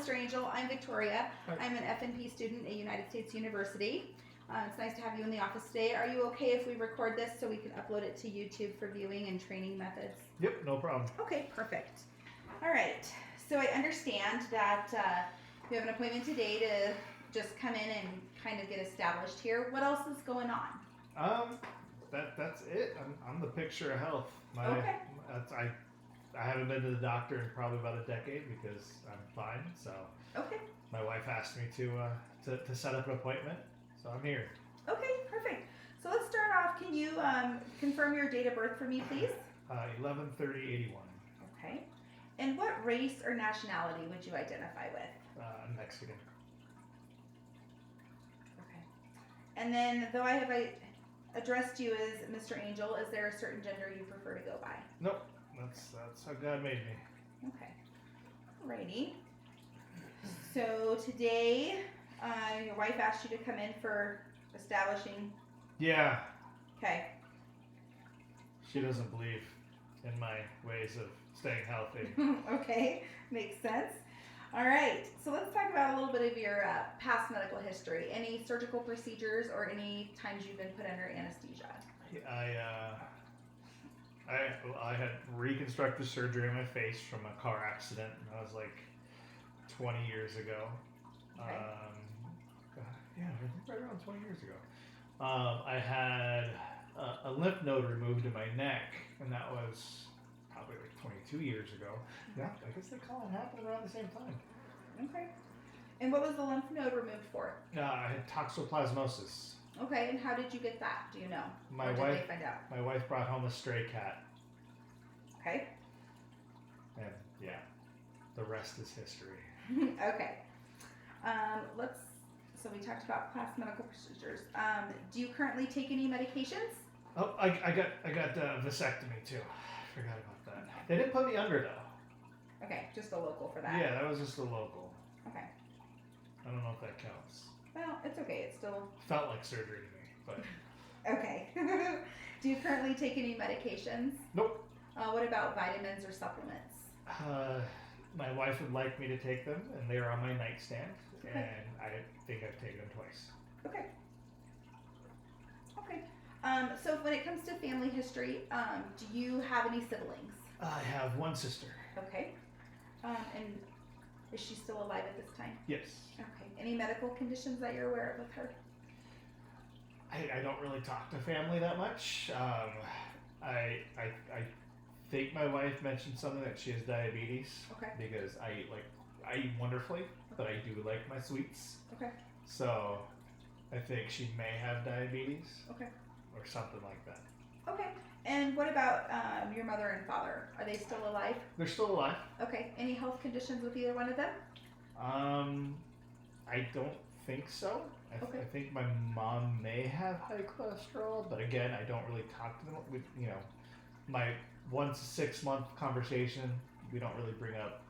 Mr. Angel. I'm Victoria. Hi. I'm an FNP student at United States University. It's nice to have you in the office today. Are you okay if we record this so we can upload it to YouTube for viewing and training methods? Yep, no problem. Okay, perfect. All right. So I understand that we have an appointment today to just come in and kind of get established here. What else is going on? That's it. I'm the picture of health. Okay. I haven't been to the doctor in probably about a decade because I'm fine. So Okay. my wife asked me to set up an appointment, so I'm here. Okay, perfect. So let's start off. Can you confirm your date of birth for me, please? 11/30/81. Okay. And what race or nationality would you identify with? Mexican. Okay. And then, though I have addressed you as Mr. Angel, is there a certain gender you prefer to go by? Nope. That's how God made me. Okay. Alrighty. So today, your wife asked you to come in for establishing. Yeah. Okay. She doesn't believe in my ways of staying healthy. Okay, makes sense. All right, so let's talk about a little bit of your past medical history. Any surgical procedures or any times you've been put under anesthesia? I had reconstructive surgery on my face from a car accident. That was like 20 years ago. Okay. Yeah, I think right around 20 years ago. I had a lymph node removed in my neck, and that was probably like 22 years ago. Yeah, I guess they call it happened around the same time. Okay. And what was the lymph node removed for? I had toxoplasmosis. Okay, and how did you get that? Do you know? My or did wife, they find out? My wife brought home a stray cat, Okay. and yeah, the rest is history. Okay. So we talked about past medical procedures. Do you currently take any medications? Oh, I got vasectomy too. I forgot about that. They didn't put me under though. Okay, just a local for that. Yeah, that was just a local. Okay. I don't know if that counts. Well, it's okay. It's still Felt like surgery to me, but okay. Do you currently take any medications? nope. What about vitamins or supplements? My wife would like me to take them, and they are on my nightstand, Okay. and I think I've taken them twice. Okay. Okay. So when it comes to family history, do you have any siblings? I have one sister. Okay. And is she still alive at this time? Yes. Okay. Any medical conditions that you're aware of with her? I don't really talk to family that much. I think my wife mentioned something that she has diabetes. Okay. Because I eat wonderfully, but I do like my sweets. Okay. So I think she may have diabetes. Okay. Or something like that. Okay. And what about your mother and father? Are they still alive? They're still alive. Okay. Any health conditions with either one of them? I don't think so. Okay. I think my mom may have high cholesterol, but again, I don't really talk to them. With my once a 6-month conversation, we don't really bring up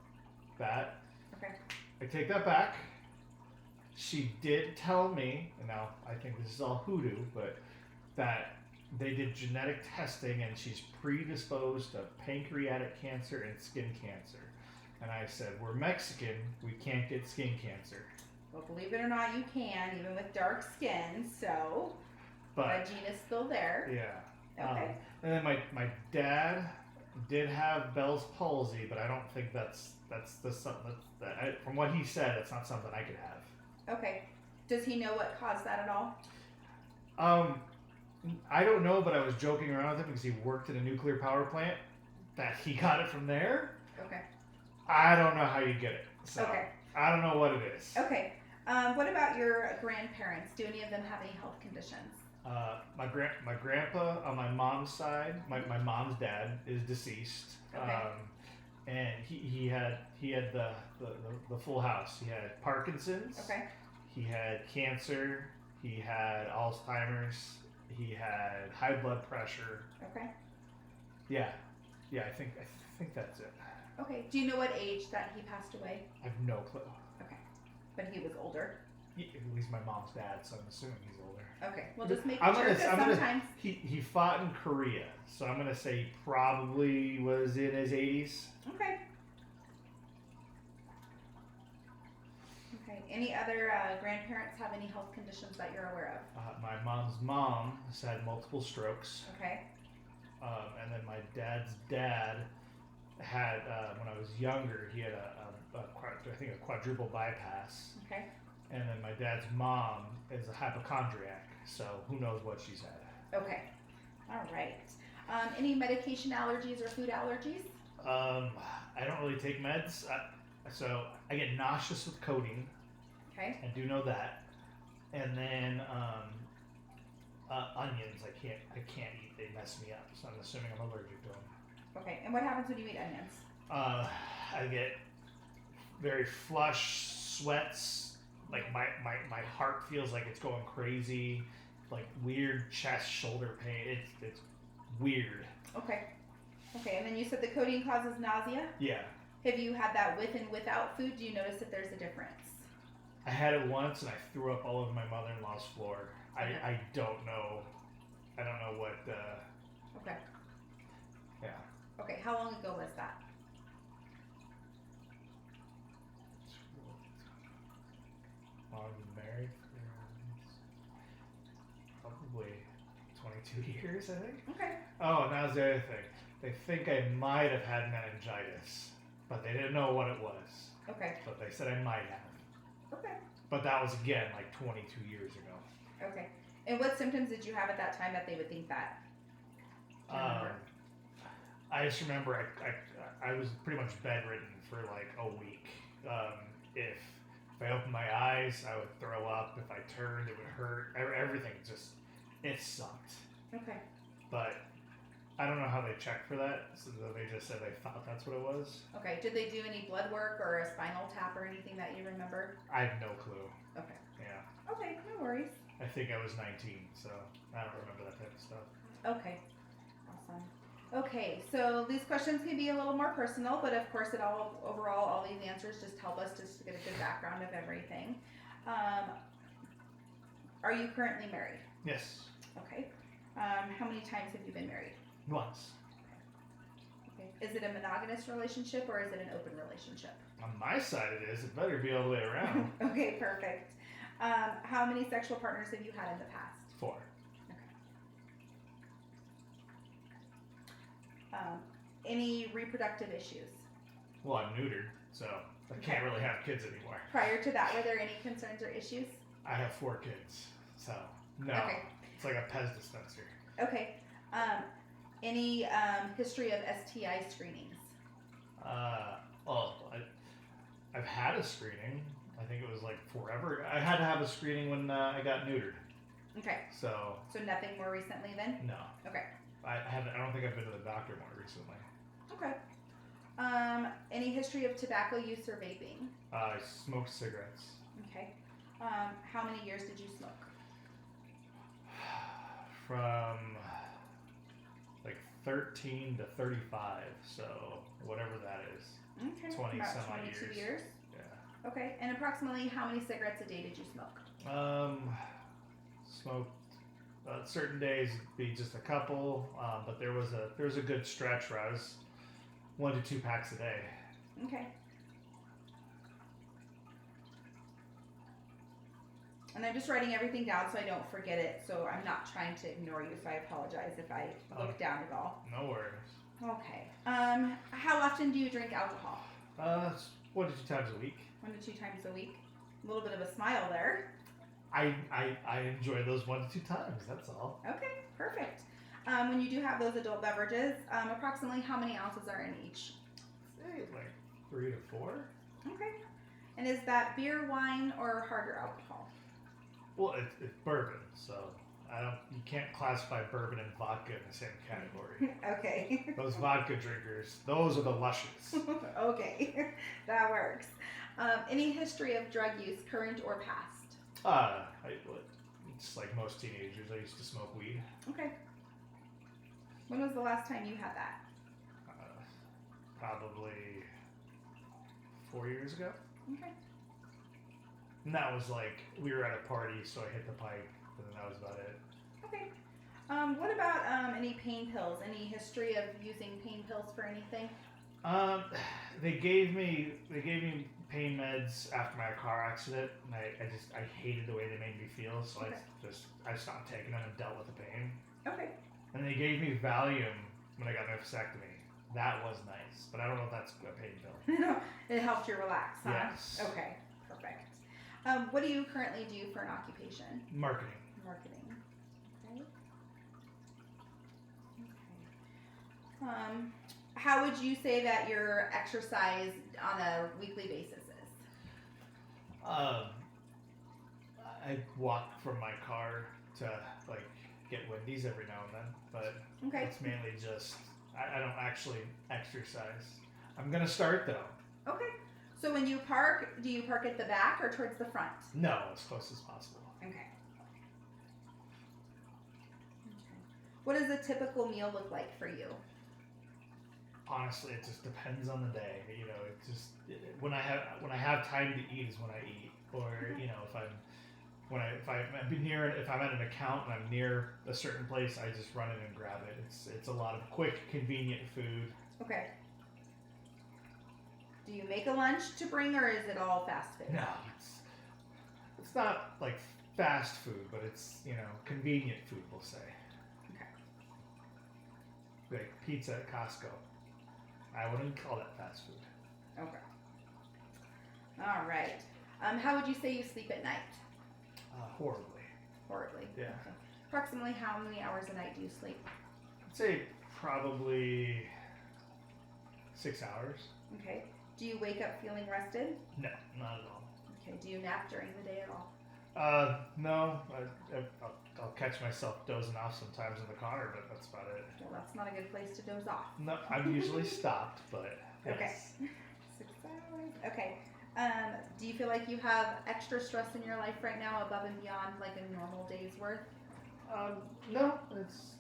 that. Okay. I take that back. She did tell me, and now I think this is all hoodoo, but that they did genetic testing and she's predisposed to pancreatic cancer and skin cancer. And I said, we're Mexican, we can't get skin cancer. Well, believe it or not, you can, even with dark skin, so But that gene is still there. yeah. Okay. And then my dad did have Bell's palsy, but I don't think that's something from what he said, it's not something I could have. Okay. Does he know what caused that at all? I don't know, but I was joking around with him because he worked at a nuclear power plant that he got it from there. Okay. I don't know how you get it. So Okay. I don't know what it is. Okay. What about your grandparents? Do any of them have any health conditions? My grandpa on my mom's side, my mom's dad is deceased. Okay. And he had the full house. He had Parkinson's. Okay. He had cancer. He had Alzheimer's. He had high blood pressure. Okay. Yeah. I think that's it. Okay. Do you know what age that he passed away? I have no clue. Okay. But he was older. At least my mom's dad, so I'm assuming he's older. Okay. Well, just make sure because sometimes He fought in Korea, so I'm gonna say he probably was in his 80s. Okay. Any other grandparents have any health conditions that you're aware My mom's mom has had multiple strokes. of? Okay. And then my dad's dad had, when I was younger, he had I think a quadruple bypass. Okay. And then my dad's mom is a hypochondriac, so who knows what she's had. Okay. All right. Any medication allergies or food allergies? I don't really take meds, so I get nauseous with codeine. Okay. I do know that. And then onions, I can't eat. They mess me up. So I'm assuming I'm allergic to them. Okay. And what happens when you eat onions? I get very flush, sweats. Like my heart feels like it's going crazy. Like weird chest, shoulder pain. It's weird. Okay. Okay. And then you said the codeine causes nausea. Yeah. Have you had that with and without food? Do you notice that there's a difference? I had it once and I threw up all over my mother-in-law's floor. Okay. I don't know. I don't know what. Okay. Yeah. Okay. How long ago was that? Long been married for probably 22 years, I think. Okay. Oh, and that was the other thing. They think I might have had meningitis, but they didn't know what it was. Okay. But they said I might have. Okay. But that was again like 22 years ago. Okay. And what symptoms did you have at that time that they would think that? Do you remember? I just remember I was pretty much bedridden for like a week. If I opened my eyes, I would throw up. If I turned, it would hurt. Everything just, it sucked. Okay. But I don't know how they checked for that. So they just said they thought that's what it was. Okay. Did they do any blood work or a spinal tap or anything that you remember? I have no clue. Okay. Yeah. Okay. No worries. I think I was 19, so I don't remember that type of stuff. Okay. Awesome. Okay, so these questions can be a little more personal, but of course overall, all these answers just help us just to get a good background of everything. Are you currently married? Yes. Okay. How many times have you been married? Once. Okay. Is it a monogamous relationship or is it an open relationship? On my side it is. It better be all the way around. Okay, perfect. How many sexual partners have you had in the past? 4. Any reproductive issues? Well, I'm neutered, so I can't really have kids anymore. Prior to that, were there any concerns or issues? I have 4 kids, so no. Okay. It's like a Pez dispenser. Okay. Any history of STI screenings? I've had a screening. I think it was like forever. I had to have a screening when I got neutered. Okay. So nothing more recently then? no. Okay. I haven't. I don't think I've been to the doctor more recently. Okay. Any history of tobacco use or vaping? I smoked cigarettes. Okay. How many years did you smoke? From like 13 to 35, so whatever that is. Okay. 20 About some odd 22 years. years. Yeah. Okay. And approximately how many cigarettes a day did you smoke? Smoked certain days it'd be just a couple, but there was a good stretch where I was 1 to 2 packs a day. Okay. And I'm just writing everything down so I don't forget it. So I'm not trying to ignore you. So I apologize if I look down at all. No worries. Okay. How often do you drink alcohol? 1 to 2 times a week. 1 to 2 times a week. A little bit of a smile there. I enjoy those 1 to 2 times. That's all. Okay, perfect. When you do have those adult beverages, approximately how many ounces are in each? Say like 3 to 4. Okay. And is that beer, wine, or harder alcohol? Well, it's bourbon, so you can't classify bourbon and vodka in the same category. Okay. Those vodka drinkers, those are the luscious. Okay, that works. Any history of drug use, current or past? It's like most teenagers. I used to smoke weed. Okay. When was the last time you had that? Probably 4 years ago. Okay. And that was like, we were at a party, so I hit the pipe, and then that was about it. Okay. What about any pain pills? Any history of using pain pills for anything? Um, they gave me pain meds after my car accident, and I hated the way they made me feel, so Okay. I stopped taking them and dealt with the pain. Okay. And they gave me Valium when I got my vasectomy. That was nice, but I don't know if that's a pain pill. It helped you relax, huh? Yes. Okay, perfect. What do you currently do for an occupation? Marketing. Marketing. Okay. Okay. How would you say that your exercise on a weekly basis is? I walk from my car to like get Wendy's every now and then, but Okay. it's mainly just I don't actually exercise. I'm gonna start though. Okay. So when you park, do you park at the back or towards the front? No, as close as possible. Okay. Okay. What does a typical meal look like for you? Honestly, it just depends on the day. You know, when I have time to eat is when I eat, or you know, if I'm at an account and I'm near a certain place, I just run in and grab it. It's a lot of quick, convenient food. Okay. Do you make a lunch to bring, or is it all fast food? No, it's not like fast food, but it's convenient food. We'll say. Okay. Like pizza at Costco. I wouldn't call that fast food. Okay. All right. How would you say you sleep at night? Horribly. Horribly. Yeah. Okay. Approximately how many hours a night do you sleep? I'd say probably 6 hours. Okay. Do you wake up feeling rested? No, not at all. Okay. Do you nap during the day at all? No. I'll catch myself dozing off sometimes in the car, but that's about it. Well, that's not a good place to doze off. No, I'm usually stopped, but yes. Okay. 6 hours. Okay. Do you feel like you have extra stress in your life right now above and beyond like a normal day's worth? No, it's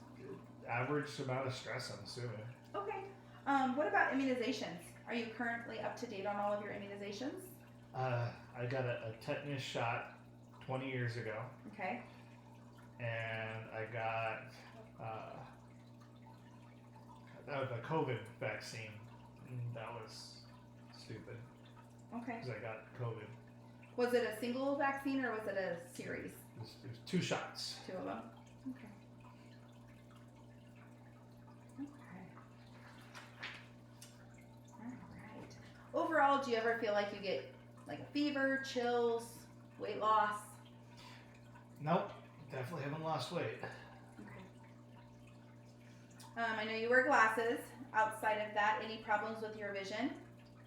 average amount of stress, I'm assuming. Okay. What about immunizations? Are you currently up to date on all of your immunizations? I got a tetanus shot 20 years ago, Okay. and I got the COVID vaccine. That was stupid Okay. because I got COVID. Was it a single vaccine or was it a series? It was 2 shots. 2 of them? Okay. Okay. Alright. Overall, do you ever feel like you get like a fever, chills, weight loss? Nope, definitely haven't lost weight. Okay. I know you wear glasses. Outside of that, any problems with your vision?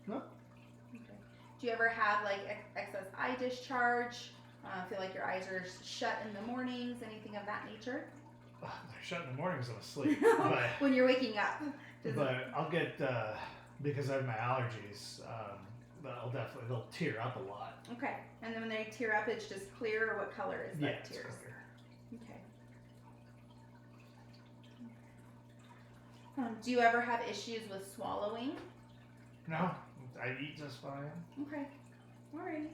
No. Okay. Do you ever have like excess eye discharge? Feel like your eyes are shut in the mornings? Anything of that nature? They're shut in the mornings. I'm asleep. But, When you're waking up. I'll get because I have my allergies. They'll tear up a lot. Okay. And then when they tear up, it's just clear, or what color is that It's tears? clear. Okay. Do you ever have issues with swallowing? No, I eat just fine. Okay. Alrighty.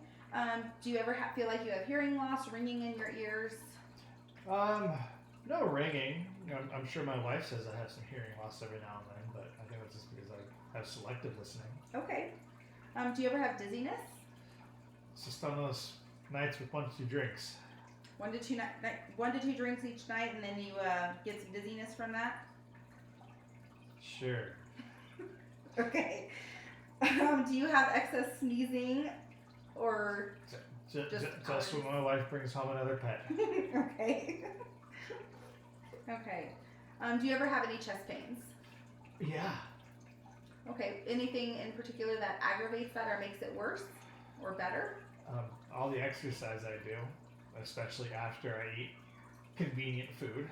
Do you ever feel like you have hearing loss, ringing in your ears? No ringing. I'm sure my wife says I have some hearing loss every now and then, but I think that's just because I have selective listening. Okay. Do you ever have dizziness? It's just on those nights with 1 to 2 drinks. 1 to 2 drinks each night, and then you get some dizziness from that? Sure. Okay. Do you have excess sneezing or Just when my wife brings home another pet. Okay. Okay. Do you ever have any chest pains? Yeah. Okay. Anything in particular that aggravates that or makes it worse or better? All the exercise I do, especially after I eat convenient food.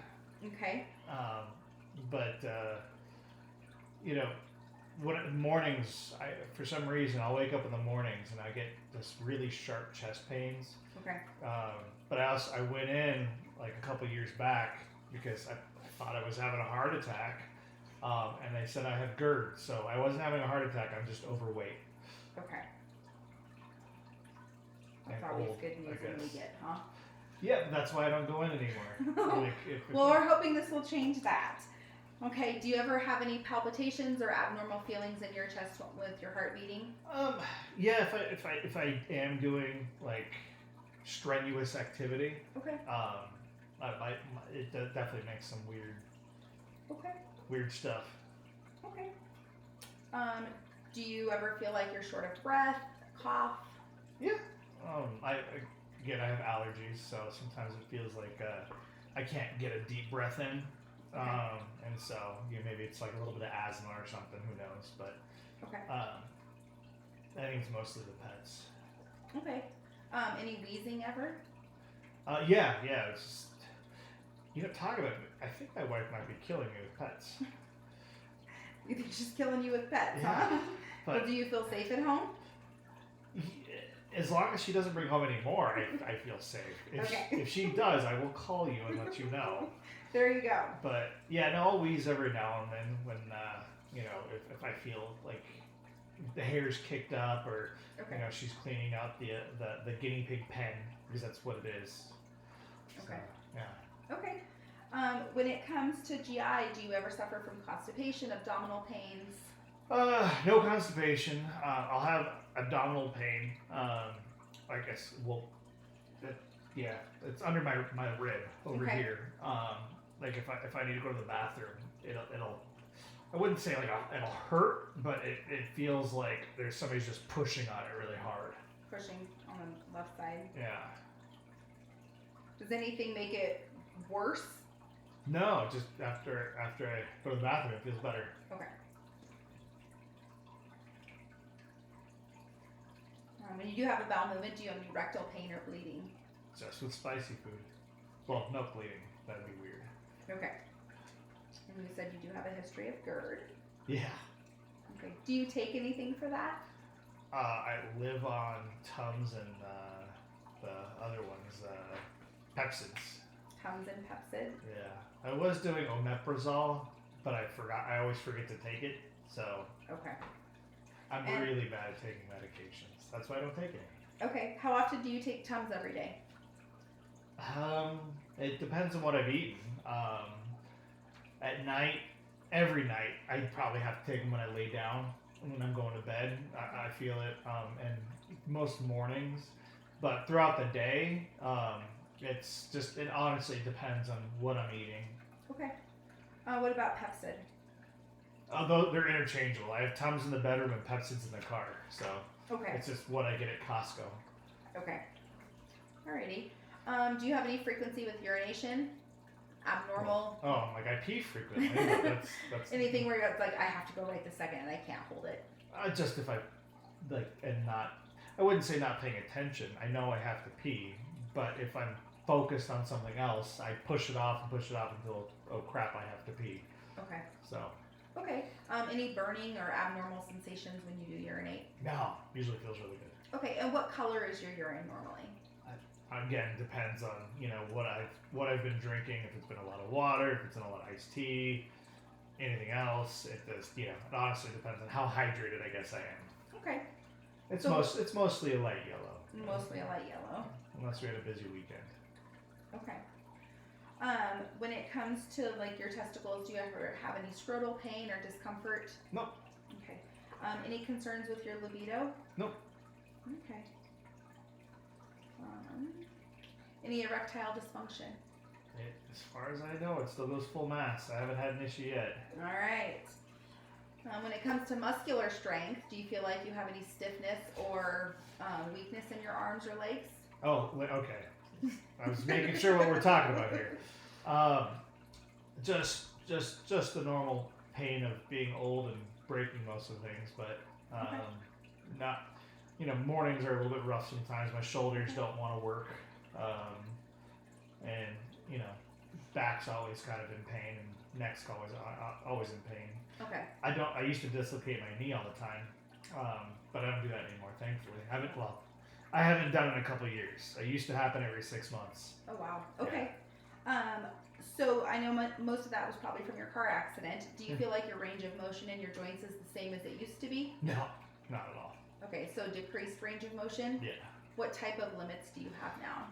Okay. But mornings, for some reason, I'll wake up in the mornings and I get this really sharp chest pains. Okay. But I went in like a couple years back because I thought I was having a heart attack, and they said I had GERD, so I wasn't having a heart attack. I'm just overweight. Okay. That's And always old, good news I when we guess. get, huh? Yeah, that's why I don't go in anymore. Well, we're hoping this will change that. Okay. Do you ever have any palpitations or abnormal feelings in your chest with your heart beating? Yeah, if I am doing like strenuous activity, Okay. it definitely makes some Okay. weird stuff. Okay. Do you ever feel like you're short of breath, cough? Yeah. Again, I have allergies, so sometimes it feels like I can't get a deep breath in. Okay. And so maybe it's like a little bit of asthma or something. Who knows? But Okay. I think it's mostly the pets. Okay. Any wheezing ever? Yeah. It's just talk about it. I think my wife might be killing me with pets. You think she's killing you with pets, Yeah. huh? But Well, do you feel safe at home? as long as she doesn't bring home any more, I feel safe. Okay. If she does, I will call you and let you know. There you go. But yeah, no, I'll wheeze every now and then when if I feel like the hair's kicked up or Okay. she's cleaning out the guinea pig pen because that's what it is. Okay. So, yeah. Okay. When it comes to GI, do you ever suffer from constipation, abdominal pains? No constipation. I'll have abdominal pain. I guess yeah, it's under my rib over Okay. here. Like if I need to go to the bathroom, it'll I wouldn't say like it'll hurt, but it feels like there's somebody's just pushing on it really hard. Pushing on the left side. Yeah. Does anything make it worse? No, just after I go to the bathroom, it feels better. Okay. When you do have a bowel movement, do you have any rectal pain or bleeding? Just with spicy food. Well, no bleeding. That'd be weird. Okay. And you said you do have a history of GERD. Yeah. Okay. Do you take anything for that? I live on Tums and the other ones, Pepsids. Tums and Pepsid. Yeah. I was doing omeprazole, but I forgot. I always forget to take it. So Okay. I'm And- really bad at taking medications. That's why I don't take any. Okay. How often do you take Tums every day? It depends on what I've eaten. At night, every night, I probably have to take them when I lay down. When I'm going to bed, I feel it. And most mornings, but throughout the day, it honestly depends on what I'm eating. Okay. What about Pepsid? Although they're interchangeable. I have Tums in the bedroom and Pepsids in the car, so Okay. it's just what I get at Costco. Okay. Alrighty. Do you have any frequency with urination? Abnormal? Oh, like I pee frequently. But that's Anything where you're like, I have to go right this second and I can't hold it? Just if I I wouldn't say not paying attention. I know I have to pee, but if I'm focused on something else, I push it off until, oh crap, I have to pee. Okay. So Okay. Any burning or abnormal sensations when you do urinate? no, usually feels really good. Okay. And what color is your urine normally? Again, depends on what I've been drinking. If it's been a lot of water, if it's been a lot of iced tea, anything else. It does. It honestly depends on how hydrated I guess I am. Okay. It's mostly a light yellow. Mostly a light yellow. Unless we had a busy weekend. Okay. When it comes to like your testicles, do you ever have any scrotal pain or discomfort? Nope. Okay. Any concerns with your libido? Nope. Okay. Any erectile dysfunction? As far as I know, it still goes full mass. I haven't had an issue yet. All right. When it comes to muscular strength, do you feel like you have any stiffness or weakness in your arms or legs? Oh, okay. I was making sure what we're talking about here. Just the normal pain of being old and breaking most of the things, but Okay. not. Mornings are a little bit rough sometimes. My shoulders don't want to work, and back's always kind of in pain, and neck's always in pain. Okay. I used to dislocate my knee all the time, but I don't do that anymore. Thankfully, I haven't done it in a couple of years. It used to happen every 6 months. Oh wow. Okay. So I know most of that was probably from your car accident. Do you feel like your range of motion in your joints is the same as it used to be? No, not at all. Okay, so decreased range of motion. Yeah. What type of limits do you have now?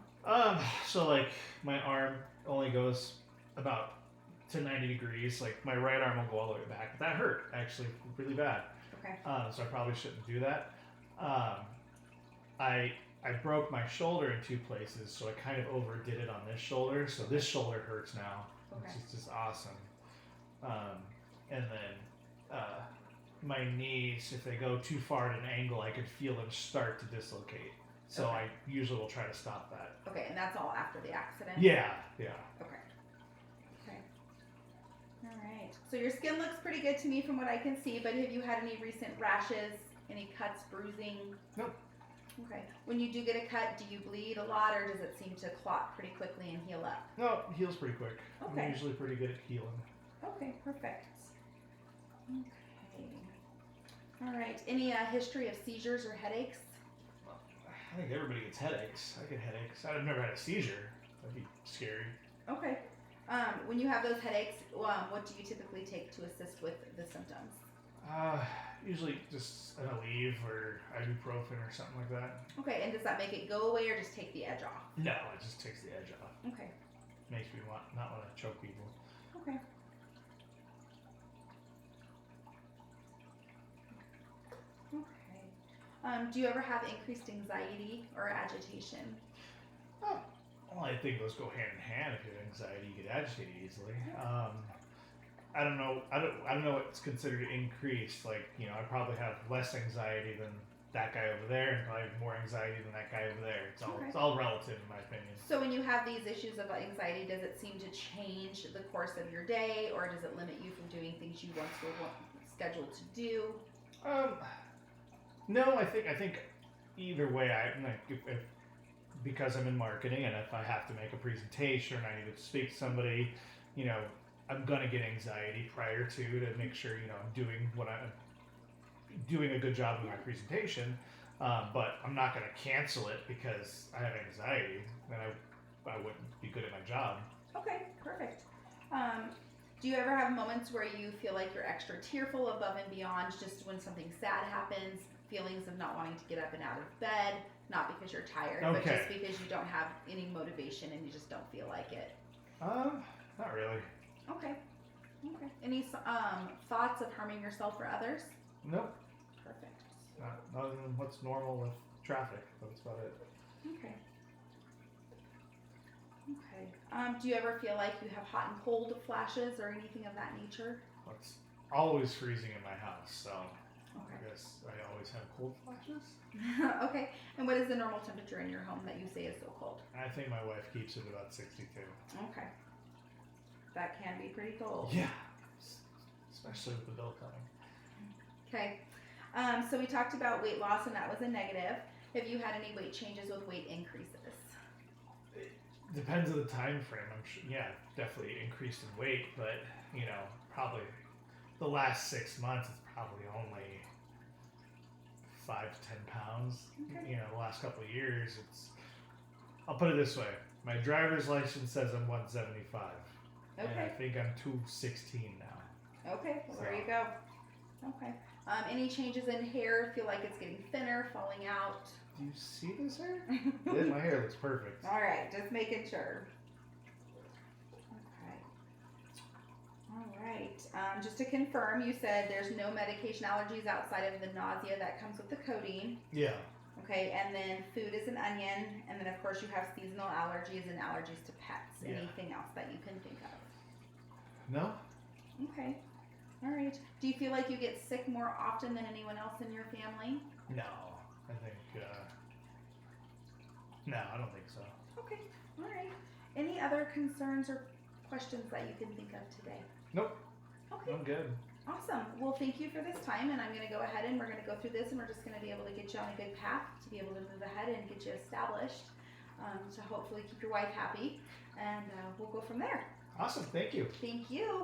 So like my arm only goes about to 90 degrees. Like my right arm will go all the way back. But that hurt actually really bad. Okay. So I probably shouldn't do that. I broke my shoulder in 2 places, so I kind of overdid it on this shoulder. So this shoulder hurts now, Okay. which is just awesome. And then my knees, if they go too far at an angle, I could feel them start to dislocate. So Okay. I usually will try to stop that. Okay, and that's all after the accident? Yeah. Okay. Okay. All right. So your skin looks pretty good to me from what I can see, but have you had any recent rashes, any cuts, bruising? Nope. Okay. When you do get a cut, do you bleed a lot, or does it seem to clot pretty quickly and heal up? No, it heals pretty quick. Okay. I'm usually pretty good at healing. Okay, perfect. Okay. All right. Any history of seizures or headaches? I think everybody gets headaches. I get headaches. I've never had a seizure. That'd be scary. Okay. When you have those headaches, what do you typically take to assist with the symptoms? Usually just an Aleve or ibuprofen or something like that. Okay, and does that make it go away or just take the edge off? No, it just takes the edge off. Okay. Makes me not want to choke people. Okay. Okay. Do you ever have increased anxiety or agitation? Oh, well, I think those go hand in hand. If you have anxiety, you get agitated easily. I don't know. I don't know what's considered increased. Like, you know, I probably have less anxiety than that guy over there, and probably more anxiety than that guy over there. It's all relative, in my opinion. So when you have these issues of anxiety, does it seem to change the course of your day, or does it limit you from doing things you once were scheduled to do? No, I think either way, if because I'm in marketing, and if I have to make a presentation or I need to speak to somebody, you know, I'm gonna get anxiety prior to make sure, you know, I'm doing a good job of my presentation. But I'm not gonna cancel it because I have anxiety, then I wouldn't be good at my job. Okay, perfect. Do you ever have moments where you feel like you're extra tearful above and beyond just when something sad happens? Feelings of not wanting to get up and out of bed, not because you're tired, but just because you don't have any motivation and you just don't feel like it? Not really. Okay. Okay. Any thoughts of harming yourself or others? Nope. Perfect. Not other than what's normal with traffic. That's about it. Okay. Okay. Do you ever feel like you have hot and cold flashes or anything of that nature? It's always freezing in my house, so Okay. I guess I always have cold flashes. Okay. And what is the normal temperature in your home that you say is so cold? I think my wife keeps it about 62. Okay. That can be pretty cold. Yeah. Especially with the bill coming. Okay. So we talked about weight loss and that was a negative. Have you had any weight changes with weight increases? It depends on the time frame. I'm sure, yeah, definitely increased in weight, but you know, probably the last 6 months it's probably only 5 to 10 pounds. Okay. You know, the last couple of years I'll put it this way. My driver's license says I'm 175. Okay. And I think I'm 216 now. Okay, well, there you go. Okay. Any changes in hair? Feel like it's getting thinner, falling out? Do you see this hair? Yeah, my hair looks perfect. All right, just making sure. Okay. All right. Just to confirm, you said there's no medication allergies outside of the nausea that comes with the codeine. Yeah. Okay, and then food is an onion, and then of course you have seasonal allergies and allergies to pets. Yeah. Anything else that you can think of? No? Okay. All right. Do you feel like you get sick more often than anyone else in your family? No. I think, no, I don't think so. Okay. All right. Any other concerns or questions that you can think of today? Nope. Okay. I'm good. Awesome. Well, thank you for this time, and I'm going to go ahead and we're going to go through this, and we're just going to be able to get you on a good path to be able to move ahead and get you established to hopefully keep your wife happy, and we'll go from there. Awesome. Thank you. Thank you.